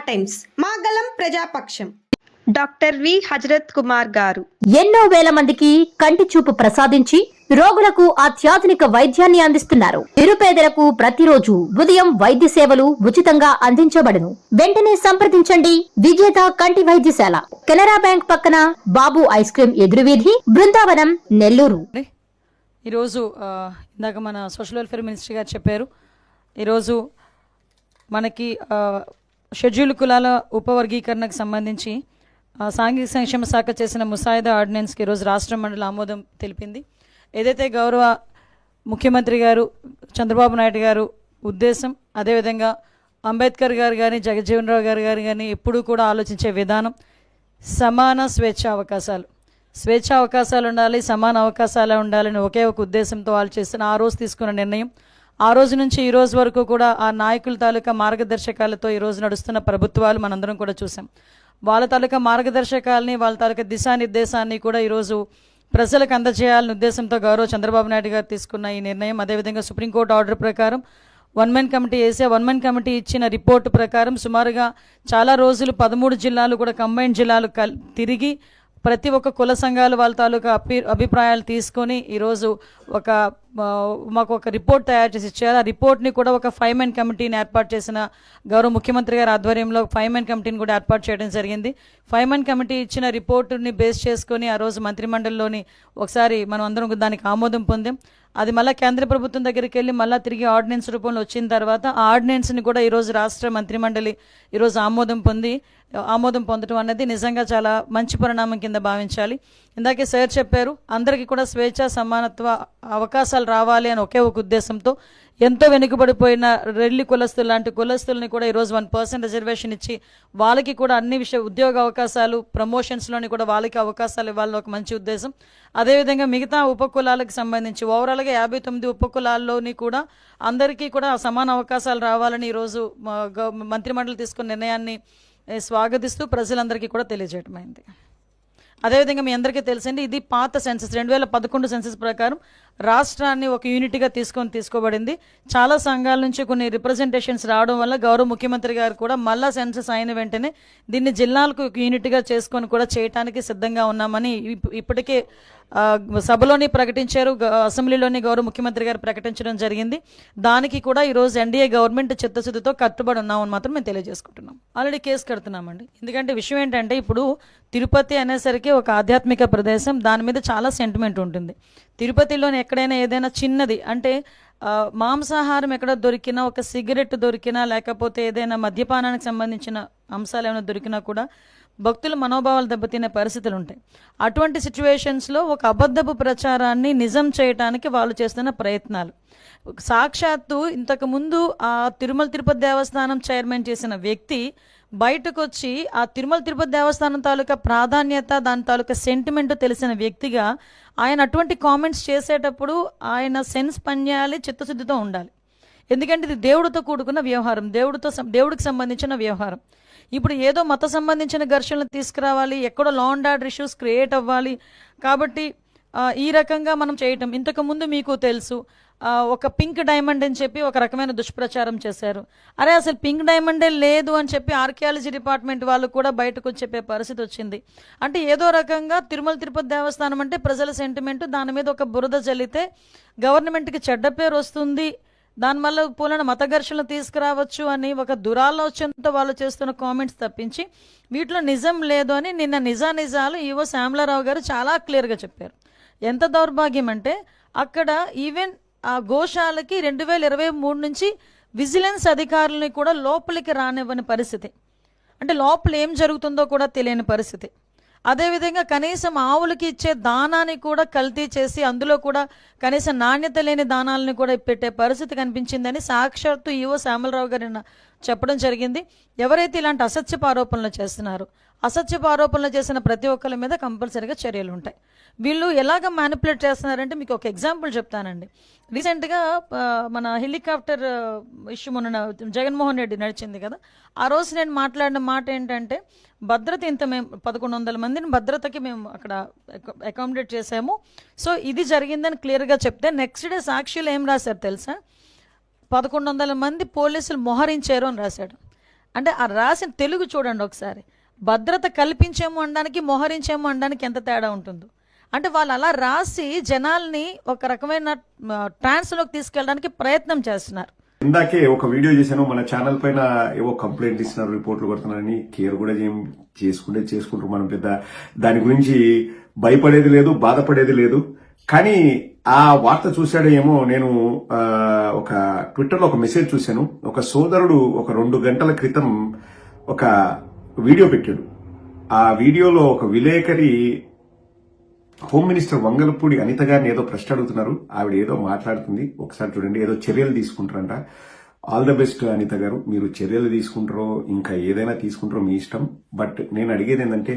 Times మాగలం ప్రజాపక్షం. Doctor V Hazrat Kumar గారు ఎన్నో వేల మందికి కంటి చూపు ప్రసాదించి రోగులకు అత్యాధునిక వైద్యాన్ని అందిస్తున్నారు. నిరుపేదలకు ప్రతిరోజు ఉదయం వైద్య సేవలు ఉచితంగా అందించబడును. వెంటనే సంప్రదించండి. విజేత కంటి వైద్యశాల, కెనరా బ్యాంక్ పక్కన, బాబు ఐస్ క్రీమ్ ఎదురువీధి, బృందావనం, నెల్లూరు. ఈరోజు ఇందాక మన సోషల్ వెల్ఫేర్ మినిస్టర్ గారు చెప్పారు, ఈరోజు మనకి షెడ్యూల్ కులాల ఉపవర్గీకరణకు సంబంధించి సాంఘిక సంక్షేమ శాఖ చేసిన ముసాయిదా ఆర్డినెన్స్కి ఈరోజు రాష్ట్ర మండలి ఆమోదం తెలిపింది. ఏదైతే గౌరవ ముఖ్యమంత్రి గారు చంద్రబాబు నాయుడు గారు ఉద్దేశం, అదేవిధంగా అంబేద్కర్ గారు కానీ జగజ్జీవన్ రావు గారు కానీ ఎప్పుడూ కూడా ఆలోచించే విధానం సమాన స్వేచ్ఛా అవకాశాలు ఉండాలి, సమాన అవకాశాలు ఉండాలని ఒకే ఒక ఉద్దేశంతో వాళ్ళు చేసిన ఆ రోజు తీసుకున్న నిర్ణయం, ఆ రోజు నుంచి ఈ రోజు వరకు కూడా ఆ నాయకుల తాలూకా మార్గదర్శకాలతో ఈరోజు నడుస్తున్న ప్రభుత్వాలు మనందరం కూడా చూసాం. వాళ్ళ తాలూకా మార్గదర్శకాలని, వాళ్ళ తాలూకా దిశానిర్దేశాన్ని కూడా ఈరోజు ప్రజలకు అందజేయాలనే ఉద్దేశంతో గౌరవ చంద్రబాబు నాయుడు గారు తీసుకున్న ఈ నిర్ణయం, అదేవిధంగా సుప్రీంకోర్టు ఆర్డర్ ప్రకారం 1 man కమిటీ వేసే 1 man కమిటీ ఇచ్చిన రిపోర్టు ప్రకారం సుమారుగా చాలా రోజులు 13 జిల్లాలు కూడా కంబైన్డ్ జిల్లాలు తిరిగి ప్రతి ఒక్క కుల సంఘాలు వాళ్ళ తాలూకా అభిప్రాయాలు తీసుకొని ఈరోజు మాకు ఒక రిపోర్ట్ తయారు చేసి ఇచ్చారు. ఆ రిపోర్ట్ని కూడా ఒక 5 man కమిటీని ఏర్పాటు చేసిన గౌరవ ముఖ్యమంత్రి గారి ఆధ్వర్యంలో 5 man కమిటీని కూడా ఏర్పాటు చేయడం జరిగింది. 5 man కమిటీ ఇచ్చిన రిపోర్టుని బేస్ చేసుకొని ఆ రోజు మంత్రిమండలిలోని ఒకసారి మనం అందరం దానికి ఆమోదం పొందాం. అది మళ్ళీ కేంద్ర ప్రభుత్వం దగ్గరికి వెళ్ళి మళ్ళీ తిరిగి ఆర్డినెన్స్ రూపంలో వచ్చిన తర్వాత ఆ ఆర్డినెన్స్ని కూడా ఈరోజు రాష్ట్ర మంత్రిమండలి ఈరోజు ఆమోదం పొందడం అనేది నిజంగా చాలా మంచి పరిణామం కింద భావించాలి. ఇందాకే సార్ చెప్పారు, అందరికీ కూడా స్వేచ్ఛ సమానత్వ అవకాశాలు రావాలి అని ఒకే ఒక ఉద్దేశంతో ఎంతో వెనుకబడిపోయిన రెల్లి కులస్తులు లాంటి కులస్తుల్ని కూడా ఈరోజు 1% రిజర్వేషన్ ఇచ్చి వాళ్ళకి కూడా అన్ని ఉద్యోగ అవకాశాలు, ప్రమోషన్స్లోని కూడా వాళ్ళకి అవకాశాలు ఇవ్వాలని ఒక మంచి ఉద్దేశం. అదేవిధంగా మిగతా ఉపకులాలకు సంబంధించి ఓవరాల్గా 59 ఉపకులాల్లోని కూడా అందరికీ కూడా సమాన అవకాశాలు రావాలని ఈరోజు మంత్రిమండలి తీసుకున్న నిర్ణయాన్ని స్వాగతిస్తూ ప్రజలందరికీ కూడా తెలియజేయటమైంది. అదేవిధంగా మీ అందరికీ తెలిసింది, ఇది పాత సెన్సస్ 2011 సెన్సస్ ప్రకారం రాష్ట్రాన్ని ఒక యూనిట్గా తీసుకోబడింది. చాలా సంఘాల నుంచి కొన్ని రిప్రజెంటేషన్స్ రావడం వల్ల గౌరవ ముఖ్యమంత్రి గారు కూడా మళ్ళా సెన్సస్ అయిన వెంటనే దీన్ని జిల్లాలకు ఒక యూనిట్గా చేసుకొని కూడా చేయడానికి సిద్ధంగా ఉన్నామని ఇప్పటికే సభలోని ప్రకటించారు, అసెంబ్లీలోని గౌరవ ముఖ్యమంత్రి గారు ప్రకటించడం జరిగింది. దానికి కూడా ఈరోజు ఎన్డీఏ గవర్నమెంట్ చిత్తశుద్ధితో కట్టుబడి ఉన్నామని మాత్రం మేము తెలియజేసుకుంటున్నాం. ఆల్రెడీ కేసు కడుతున్నామండి. ఎందుకంటే విషయం ఏంటంటే ఇప్పుడు తిరుపతి అనేసరికి ఒక ఆధ్యాత్మిక ప్రదేశం, దాని మీద చాలా సెంటిమెంట్ ఉంటుంది. తిరుపతిలోని ఎక్కడైనా ఏదైనా చిన్నది అంటే మాంసాహారం ఎక్కడ దొరికినా, ఒక సిగరెట్ దొరికినా, లేకపోతే ఏదైనా మద్యపానానికి సంబంధించిన అంశాలు ఏమైనా దొరికినా కూడా భక్తుల మనోభావాలు దెబ్బతినే పరిస్థితులు ఉంటాయి. అటువంటి సిచ్యువేషన్స్లో ఒక అబద్ధపు ప్రచారాన్ని నిజం చేయడానికి వాళ్ళు చేస్తున్న ప్రయత్నాలు, సాక్షాత్తు ఇంతకుముందు ఆ తిరుమల తిరుపతి దేవస్థానం చైర్మన్ చేసిన వ్యక్తి బయటకు వచ్చి ఆ తిరుమల తిరుపతి దేవస్థానం తాలూకా ప్రాధాన్యత, దాని తాలూకా సెంటిమెంట్ తెలిసిన వ్యక్తిగా ఆయన అటువంటి కామెంట్స్ చేసేటప్పుడు ఆయన సెన్స్ పనిచేయాలి, చిత్తశుద్ధితో ఉండాలి. ఎందుకంటే ఇది దేవుడితో కూడుకున్న వ్యవహారం, దేవుడికి సంబంధించిన వ్యవహారం. ఇప్పుడు ఏదో మత సంబంధించిన ఘర్షణలు తీసుకురావాలి, ఎక్కడో law and order issues create అవ్వాలి, కాబట్టి ఈ రకంగా మనం చేయటం. ఇంతకుముందు మీకు తెలుసు, ఒక పింక్ డైమండ్ అని చెప్పి ఒక రకమైన దుష్ప్రచారం చేశారు. అరే అసలు పింక్ డైమండే లేదు అని చెప్పి ఆర్కియాలజీ డిపార్ట్మెంట్ వాళ్ళు కూడా బయటకు చెప్పే పరిస్థితి వచ్చింది. అంటే ఏదో రకంగా తిరుమల తిరుపతి దేవస్థానం అంటే ప్రజల సెంటిమెంట్, దాని మీద ఒక బురద జల్లితే గవర్నమెంట్కి చెడ్డ పేరు వస్తుంది, దానివల్ల పూలన మత ఘర్షణలు తీసుకురావచ్చు అని ఒక దురాలోచనతో వాళ్ళు చేస్తున్న కామెంట్స్ తప్పించి వీటిలో నిజం లేదు అని నిన్న నిజాలు ఈవో శ్యామలారావు గారు చాలా క్లియర్గా చెప్పారు. ఎంత దౌర్భాగ్యం అంటే అక్కడ ఈవెన్ ఆ గోశాలకి 2023 నుంచి విజిలెన్స్ అధికారులని కూడా లోపలికి రానివ్వని పరిస్థితి, అంటే లోపల ఏం జరుగుతుందో కూడా తెలియని పరిస్థితి. అదేవిధంగా కనీసం ఆవులకి ఇచ్చే దానాన్ని కూడా కల్తీ చేసి అందులో కూడా కనీసం నాణ్యత లేని దానాలని కూడా పెట్టే పరిస్థితి కనిపించిందని సాక్షాత్తు ఈవో శ్యామలరావు గారు చెప్పడం జరిగింది. ఎవరైతే ఇలాంటి అసత్యపు ఆరోపణలు చేస్తున్నారో, అసత్యపు ఆరోపణలు చేసిన ప్రతి ఒక్కరి మీద కంపల్సరీగా చర్యలు ఉంటాయి. వీళ్ళు ఎలాగ మ్యానిపులేట్ చేస్తున్నారంటే మీకు ఒక ఎగ్జాంపుల్ చెప్తానండి. రీసెంట్గా మన హెలికాప్టర్ ఇష్యూ మొన్న జగన్మోహన్ రెడ్డి నడిచింది కదా, ఆ రోజు నేను మాట్లాడిన మాట ఏంటంటే భద్రత మేము 1100 మందిని భద్రతకి మేము అక్కడ అకామిడేట్ చేసాము, సో ఇది జరిగిందని క్లియర్గా చెప్తే నెక్స్ట్ డే సాక్షిలో ఏం రాశారు తెలుసా, 1100 మంది పోలీసులు మోహరించారు అని రాశాడు. అంటే ఆ రాసిన తెలుగు చూడండి ఒకసారి. భద్రత కల్పించేమో అనడానికి, మోహరించేమో అనడానికి ఎంత తేడా ఉంటుందో. అంటే వాళ్ళు అలా రాసి జనాల్ని ఒక రకమైన ట్రాన్స్లోకి తీసుకెళ్ళడానికి ప్రయత్నం చేస్తున్నారు. ఇందాకే ఒక వీడియో చేశాను, మన ఛానల్ పైన ఏవో కంప్లైంట్ ఇస్తున్నారు, రిపోర్ట్లు కొడుతున్నారని. కేర్ కూడా చేసుకుంటారు. మనం పెద్ద దాని గురించి భయపడేది లేదు, బాధపడేది లేదు. కానీ ఆ వార్త చూశాడో ఏమో, నేను ఒక ట్విట్టర్లో ఒక మెసేజ్ చూశాను. ఒక సోదరుడు ఒక 2 గంటల క్రితం ఒక వీడియో పెట్టాడు. ఆ వీడియోలో ఒక విలేకరి హోమ్ మినిస్టర్ వంగలపూడి అనిత గారిని ఏదో ప్రశ్న అడుగుతున్నారు. ఆవిడ ఏదో మాట్లాడుతుంది, ఒకసారి చూడండి. ఏదో చర్యలు తీసుకుంటారంట. ఆల్ ద బెస్ట్ అనిత గారు, మీరు చర్యలు తీసుకుంటారో ఇంకా ఏదైనా తీసుకుంటారో మీ ఇష్టం. బట్ నేను అడిగేది ఏంటంటే,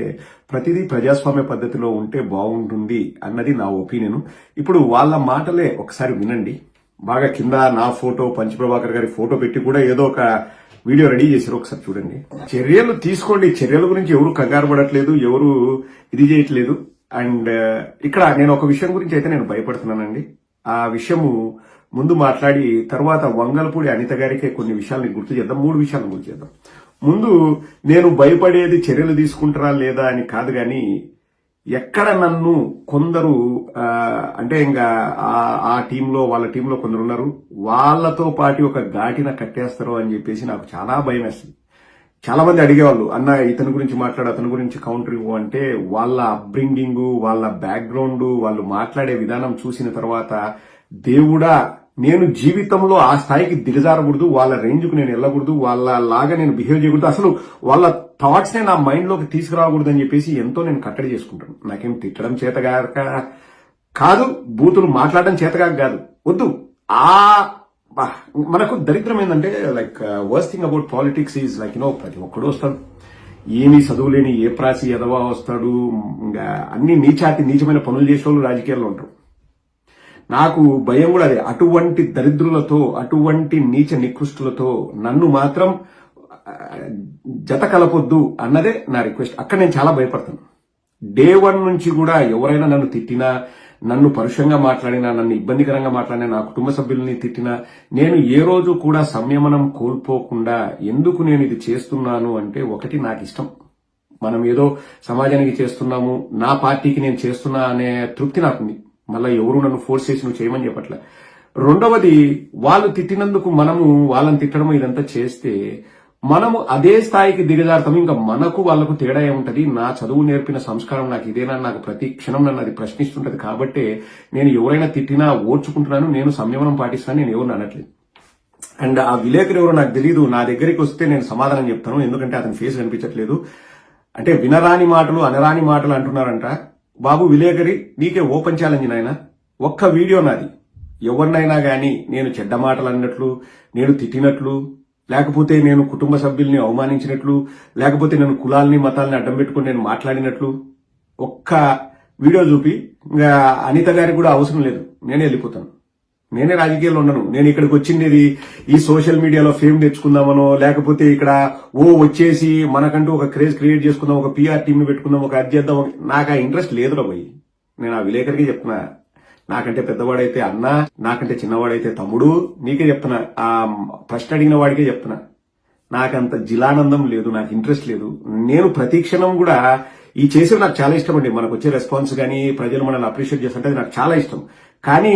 ప్రతిదీ ప్రజాస్వామ్య పద్ధతిలో ఉంటే బాగుంటుంది అన్నది నా ఒపీనియన్. ఇప్పుడు వాళ్ళ మాటలే ఒకసారి వినండి. బాగా కింద నా ఫోటో, పంచప్రభాకర్ గారి ఫోటో పెట్టి కూడా ఏదో ఒక వీడియో రెడీ చేశారు, ఒకసారి చూడండి. చర్యలు తీసుకోండి. చర్యల గురించి ఎవరు కంగారు పడట్లేదు, ఎవరు ఇది చేయట్లేదు. అండ్ ఇక్కడ నేను ఒక విషయం గురించి అయితే నేను భయపడుతున్నానండి. ఆ విషయము ముందు మాట్లాడి తర్వాత వంగలపూడి అనిత గారికి కొన్ని విషయాలను గుర్తు చేద్దాం. 3 విషయాలను గుర్తు చేద్దాం. ముందు నేను భయపడేది చర్యలు తీసుకుంటారా లేదా అని కాదు, కానీ ఎక్కడ నన్ను కొందరు అంటే ఇంకా ఆ టీంలో, వాళ్ళ టీంలో కొందరు ఉన్నారు, వాళ్ళతో పాటు ఒక ఘాటిన కట్టేస్తారు అని చెప్పేసి నాకు చాలా భయం వేస్తుంది. చాలా మంది అడిగేవాళ్ళు, అన్న ఇతని గురించి మాట్లాడు, అతని గురించి కౌంటర్ ఇవ్వు అంటే, వాళ్ళ అప్బ్రింగింగ్, వాళ్ళ బ్యాక్గ్రౌండ్, వాళ్ళు మాట్లాడే విధానం చూసిన తర్వాత దేవుడా, నేను జీవితంలో ఆ స్థాయికి దిగజారకూడదు, వాళ్ళ రేంజ్కు నేను వెళ్ళకూడదు, వాళ్ళ లాగా నేను బిహేవ్ చేయకూడదు, అసలు వాళ్ళ థాట్స్ నే నా మైండ్ లోకి తీసుకురాకూడదు అని చెప్పేసి ఎంతో నేను కట్టడి చేసుకుంటాను. నాకేం తిట్టడం చేతగాక కాదు, బూతులు మాట్లాడడం చేతగాక కాదు, వద్దు. మనకు దరిద్రం ఏంటంటే, like worst thing about politics is like ప్రతి ఒక్కడు వస్తాడు, ఏమీ చదువులేని ఏ ప్రాసి ఎదవా వస్తాడు, ఇంకా అన్ని నీచమైన పనులు చేసేవాళ్ళు రాజకీయాల్లో ఉంటారు. నాకు భయం కూడా అదే. అటువంటి దరిద్రులతో, అటువంటి నీచ నికృష్టులతో నన్ను మాత్రం జత కలపొద్దు అన్నదే నా రిక్వెస్ట్. అక్కడ నేను చాలా భయపడతాను. డే 1 నుంచి కూడా ఎవరైనా నన్ను తిట్టినా, నన్ను పరుషంగా మాట్లాడినా, నన్ను ఇబ్బందికరంగా మాట్లాడినా, నా కుటుంబ సభ్యుల్ని తిట్టినా, నేను ఏ రోజు కూడా సంయమనం కోల్పోకుండా, ఎందుకు నేను ఇది చేస్తున్నాను అంటే, ఒకటి నాకు ఇష్టం, మనం ఏదో సమాజానికి చేస్తున్నాము, నా పార్టీకి నేను చేస్తున్నా అనే తృప్తి నాకుంది. మళ్ళీ ఎవరు నన్ను ఫోర్స్ చేసి నువ్వు చేయమని చెప్పట్లే. రెండవది, వాళ్ళు తిట్టినందుకు మనము వాళ్ళని తిట్టడం ఇదంతా చేస్తే మనము అదే స్థాయికి దిగజారుతాము. ఇంకా మనకు వాళ్లకు తేడా ఏముంటది? నా చదువు నేర్పిన సంస్కారం నాకు ఇదేనా? నాకు ప్రతి క్షణం నన్ను అది ప్రశ్నిస్తుంటది. కాబట్టి నేను ఎవరైనా తిట్టినా ఓర్చుకుంటున్నాను, నేను సంయమనం పాటిస్తాను, నేను ఎవరిని అనట్లేదు. అండ్ ఆ విలేకరు ఎవరో నాకు తెలియదు, నా దగ్గరికి వస్తే నేను సమాధానం చెప్తాను, ఎందుకంటే అతని ఫేస్ కనిపించట్లేదు. అంటే వినరాని మాటలు, అనరాని మాటలు అంటున్నారంట. బాబు విలేకరి, నీకే ఓపెన్ ఛాలెంజ్ నాయన, ఒక్క వీడియో నాది ఎవరినైనా గాని నేను చెడ్డ మాటలు అన్నట్లు, నేను తిట్టినట్లు, లేకపోతే నేను కుటుంబ సభ్యుల్ని అవమానించినట్లు, లేకపోతే నేను కులాల్ని మతాల్ని అడ్డం పెట్టుకుని నేను మాట్లాడినట్లు ఒక్క వీడియో చూపి, ఇంకా అనిత గారికి కూడా అవసరం లేదు, నేనే వెళ్ళిపోతాను. నేనే రాజకీయాల్లో ఉన్నాను. నేను ఇక్కడికి వచ్చింది ఈ సోషల్ మీడియాలో ఫేమ్ తెచ్చుకుందామనో, లేకపోతే ఇక్కడ వచ్చేసి మనకంటూ ఒక క్రేజ్ క్రియేట్ చేసుకుందాం, ఒక PR టీమ్ పెట్టుకుందాం, ఒక అది చేద్దాం. నాకు ఆ ఇంట్రెస్ట్ లేదురా పోయి. నేను ఆ విలేకరికి చెప్తున్నా, నాకంటే పెద్దవాడైతే అన్న, నాకంటే చిన్నవాడైతే తమ్ముడు, నీకే చెప్తున్నా, ఆ ప్రశ్న అడిగిన వాడికే చెప్తున్నా, నాకంత జిలానందం లేదు, నాకు ఇంట్రెస్ట్ లేదు. నేను ప్రతి క్షణం కూడా ఈ చేసేవి నాకు చాలా ఇష్టం అండి. మనకు వచ్చే రెస్పాన్స్ కానీ, ప్రజలు మనల్ని అప్రిషియేట్ చేస్తుంటే నాకు చాలా ఇష్టం. కానీ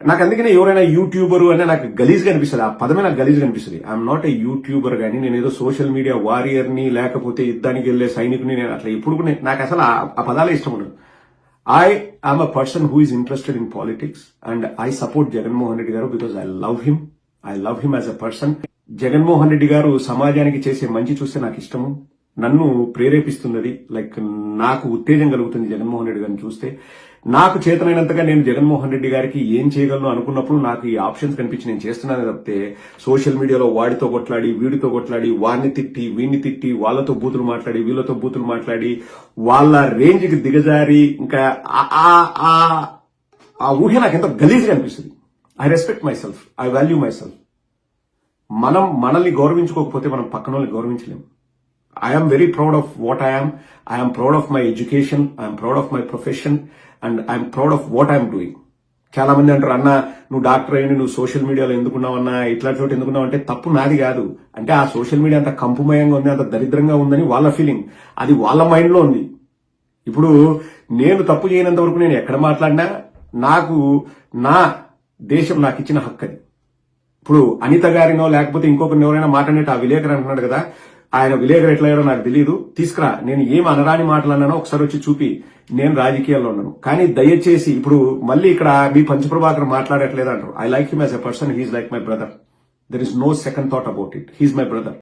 నాకు అందుకనే ఎవరైనా యూట్యూబర్ అనే నాకు గలీజ్గా అనిపిస్తుంది, ఆ పదమే నాకు గలీజ్గా అనిపిస్తుంది. ఐఎమ్ నాట్ ఏ యూట్యూబర్ కానీ, నేను ఏదో సోషల్ మీడియా వారియర్ని, లేకపోతే యుద్ధానికి వెళ్లే సైనికుని, నేను అట్లా ఎప్పుడు నాకు అసలు ఆ పదాలే ఇష్టం ఉండదు. I am a person who is interested in politics and I support Jagannath Reddy garu because I love him. I love him as a person. Jagannath Reddy garu సమాజానికి చేసే మంచి చూస్తే నాకు ఇష్టము, నన్ను ప్రేరేపిస్తున్నది. లైక్ నాకు ఉత్తేజం కలుగుతుంది జగన్మోహన్ రెడ్డి గారిని చూస్తే. నాకు చేతనైనంతగా నేను జగన్మోహన్ రెడ్డి గారికి ఏం చేయగలను అనుకున్నప్పుడు నాకు ఈ ఆప్షన్స్ కనిపించి నేను చేస్తున్నాను తప్పితే, సోషల్ మీడియాలో వాడితో కొట్లాడి, వీడితో కొట్లాడి, వాడిని తిట్టి, వీడిని తిట్టి, వాళ్ళతో బూతులు మాట్లాడి, వీళ్ళతో బూతులు మాట్లాడి, వాళ్ళ రేంజ్కి దిగజారి, ఇంకా ఆ ఊహ నాకు ఎంతో గలీజ్గా అనిపిస్తుంది. I respect my self, I value my self. మనల్ని గౌరవించుకోకపోతే మనం పక్కన వాళ్ళని గౌరవించలేము. I am very proud of what I am. I am proud of my education. I am proud of my profession. And I am proud of what I am doing. చాలా మంది అంటారు, అన్న నువ్వు doctor అయ్యి నువ్వు సోషల్ మీడియాలో ఎందుకున్నావు అన్నా, ఇట్లా చోట ఎందుకున్నావు అంటే తప్పు నాది కాదు. అంటే ఆ సోషల్ మీడియా అంత కంపుమయంగా ఉంది, అంత దరిద్రంగా ఉందని వాళ్ళ ఫీలింగ్, అది వాళ్ళ మైండ్ లో ఉంది. ఇప్పుడు నేను తప్పు చేయనంత వరకు నేను ఎక్కడ మాట్లాడినా నాకు నా దేశం నాకు ఇచ్చిన హక్కు అది. ఇప్పుడు అనిత గారినో లేకపోతే ఇంకొకరిని ఎవరైనా మాట్లాడినట్టు ఆ విలేకరు అంటున్నాడు కదా, ఆయన విలేకరు ఎట్లా అయ్యాడో నాకు తెలియదు, తీసుకురా, నేను ఏం అనరాని మాట్లాడినానో ఒకసారి వచ్చి చూపి, నేను రాజకీయాల్లో ఉన్నాను. కానీ దయచేసి ఇప్పుడు మళ్ళీ ఇక్కడ మీ పంచప్రభాకర్ మాట్లాడట్లేదు అంటారు. I like him as a person, he's like my brother. There is no second thought about it, he's my brother.